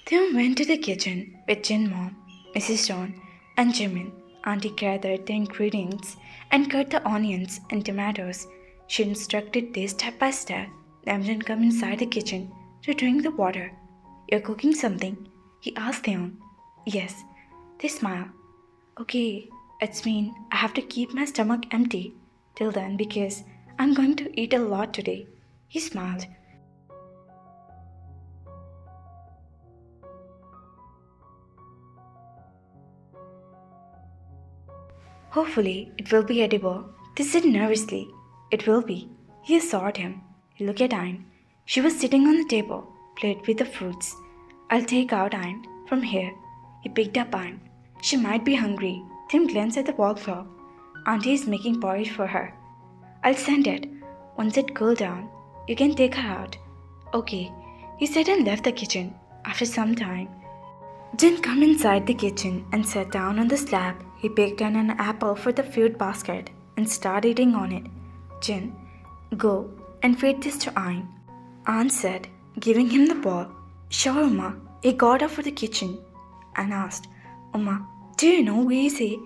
They went to the kitchen with Jin Mom, Mrs. John, and Jimin. Auntie gathered the ingredients and cut the onions and tomatoes. She instructed this step by step. Namjoon come inside the kitchen to drink the water. You're cooking something? He asked them. Yes. They smile. Okay, it's mean I have to keep my stomach empty till then because I'm going to eat a lot today. He smiled. Hopefully, it will be edible. They said nervously. It will be. He assured him. He looked at Ayn. She was sitting on the table, plate with the fruits. I'll take out Ayn from here. He picked up Ayn. She might be hungry. Tim glanced at the wall clock. Auntie is making porridge for her. I'll send it. Once it cools down, you can take her out. Okay, he said and left the kitchen. After some time, Jin came inside the kitchen and sat down on the slab. He picked an apple for the fruit basket and started eating on it. Jin, go and feed this to Ayn. Aunt said, giving him the ball. Sure, Uma. He got up for the kitchen and asked, Uma, do you know where is he?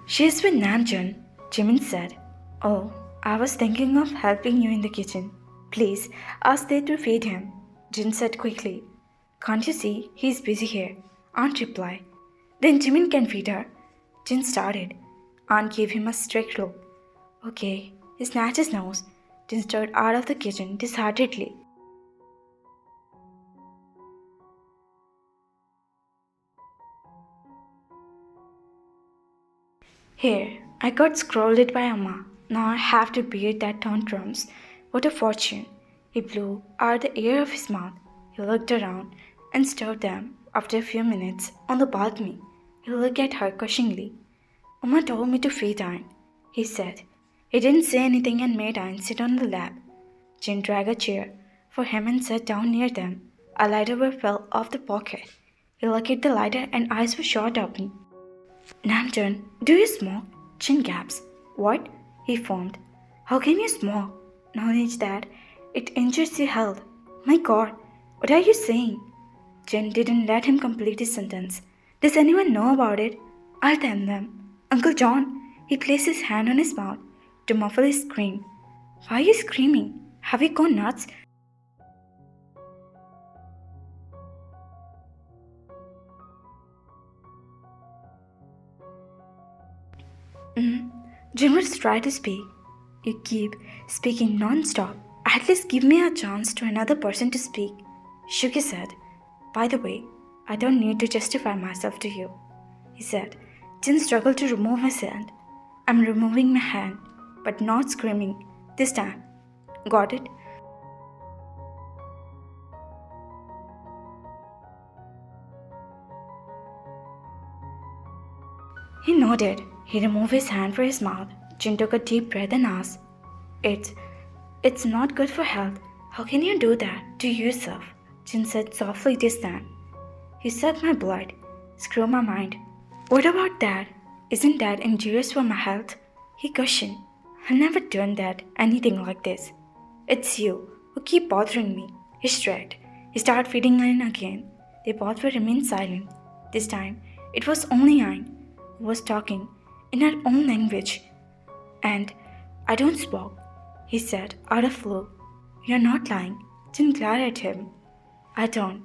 She is with Namjoon, Jimin said. Oh, I was thinking of helping you in the kitchen. Please, ask them to feed him, Jin said quickly. Can't you see he's busy here? Aunt replied. Then Jimin can feed her. Jin started. Aunt gave him a strict look. Okay, he snatched his nose. Jin strode out of the kitchen disheartedly. Here, I got scolded by Amma. Now I have to bear that tantrums. What a fortune. He blew out the air of his mouth. He looked around and stirred them. After a few minutes, on the balcony, he looked at her questioningly. Amma told me to feed Ayn, he said. He didn't say anything and made Ayn sit on the lap. Jin dragged a chair for him and sat down near them. A lighter fell off the pocket. He looked at the lighter and eyes were shot open. Namjoon, do you smoke? Jin gasped. What? He foamed. How can you smoke? Knowledge that it injures your health. My God, what are you saying? Jin didn't let him complete his sentence. Does anyone know about it? I'll tell them. Uncle John, he placed his hand on his mouth to muffle his scream. Why are you screaming? Have you gone nuts? Jin was trying to speak. You keep speaking non-stop. At least give me a chance to another person to speak. Shuki said. By the way, I don't need to justify myself to you, he said. Jin struggled to remove his hand. I'm removing my hand, but not screaming. This time. Got it? He nodded. He removed his hand from his mouth. Jin took a deep breath and asked, It's not good for health. How can you do that to yourself? Jin said softly this time. You suck my blood. Screw my mind. What about that? Isn't that injurious for my health? He questioned. I've never done that, anything like this. It's you who keep bothering me. He shrugged. He started feeding Ayn again. They both were remained silent. This time, it was only Ayn who was talking in her own language. And I don't smoke, he said out of flu. You're not lying. Jin glared at him. I don't.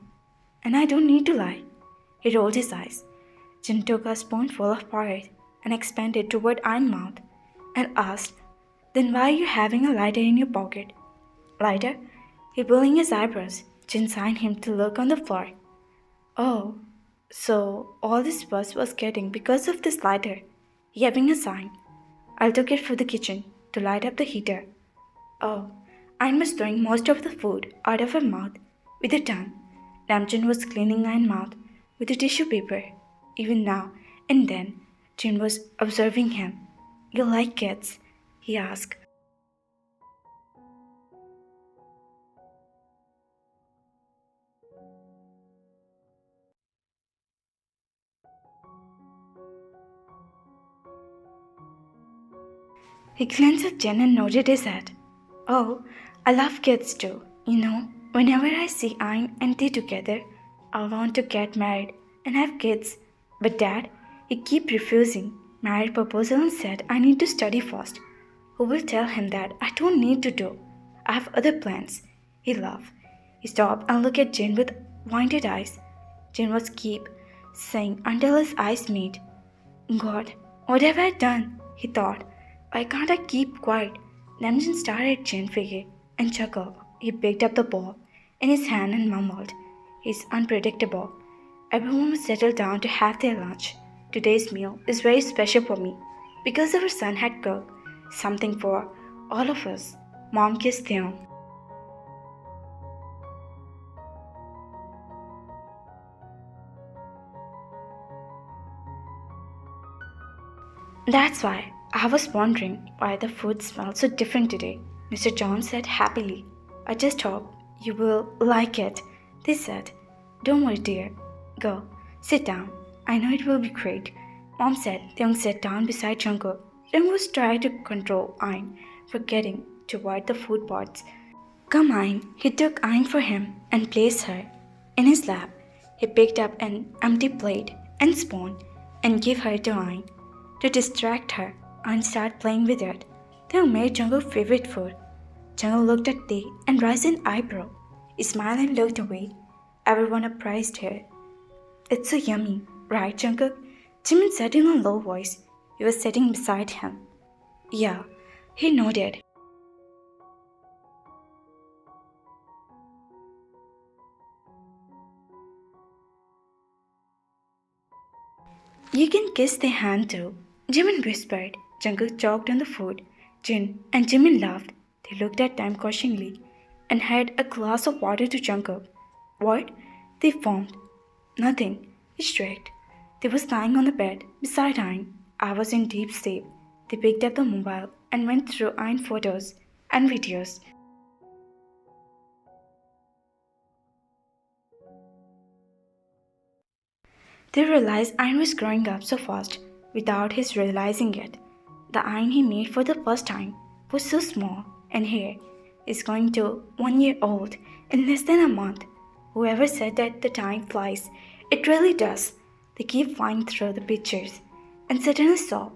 And I don't need to lie. He rolled his eyes. Jin took a spoonful of porridge and expanded toward Ayn's mouth and asked, Then why are you having a lighter in your pocket? Lighter? He pulling his eyebrows. Jin signed him to look on the floor. Oh, so all this fuss was getting because of this lighter. He having a sign. I took it for the kitchen to light up the heater. Oh, Ayn was throwing most of the food out of her mouth with her tongue. Namjoon was cleaning Ayn's mouth with a tissue paper. Even now and then, Jin was observing him. You like cats? He asked. He glanced at Jen and nodded his head. Oh, I love kids too. Whenever I see Ayn and T together, I want to get married and have kids. But Dad, he keep refusing marriage proposal and said I need to study first. Who will tell him that I don't need to do? I have other plans. He laughed. He stopped and looked at Jin with winded eyes. Jin was keep saying until his eyes met. God, what have I done? He thought. Why can't I keep quiet? Then Jin stared at Jin figure and chuckled. He picked up the ball in his hand and mumbled. He's unpredictable. Everyone was settled down to have their lunch. Today's meal is very special for me because our son had cooked something for all of us. Mom kissed him. That's why I was wondering why the food smelled so different today, Mr. John said happily. I just hope you will like it, they said. Don't worry, dear. Go, sit down. I know it will be great. Mom said Young sat down beside Jungkook. Young was trying to control Ayn, forgetting to wipe the food pots. Come, Ayn. He took Ayn for him and placed her in his lap. He picked up an empty plate and spoon and gave her to Ayn. To distract her, Ayn started playing with it. They made Jungkook's favorite food. Jungkook looked at Tae and raised an eyebrow. He smiled and looked away. Everyone appraised her. It's so yummy, right, Jungkook? Jimin said in a low voice. He was sitting beside him. Yeah, he nodded. You can kiss their hand too, Jimin whispered. Jungkook choked on the food. Jin and Jimin laughed. They looked at them cautioningly and had a glass of water to Jungkook. What? They foamed. Nothing. He shrieked. They was lying on the bed beside Ayn. I was in deep sleep. They picked up the mobile and went through Ayn photos and videos. They realized Ayn was growing up so fast without his realizing it. The Ayn he made for the first time was so small, and here is going to 1 year old in less than a month. Whoever said that the time flies, it really does. They keep flying through the pictures and suddenly saw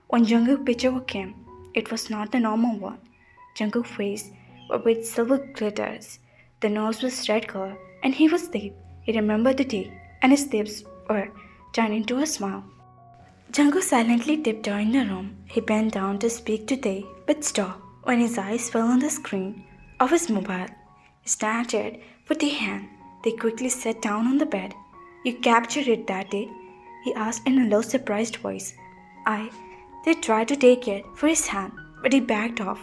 when Jungkook's picture came. It was not the normal one. Jungkook's face was with silver glitters. The nose was red color and he was deep. He remembered the day and his lips were turned into a smile. Jungkook silently tiptoed in the room. He bent down to speak to Tae, but stopped when his eyes fell on the screen of his mobile. He snatched it for Tae's hand. They quickly sat down on the bed. You captured it that day? He asked in a low, surprised voice. They tried to take it for his hand, but he backed off.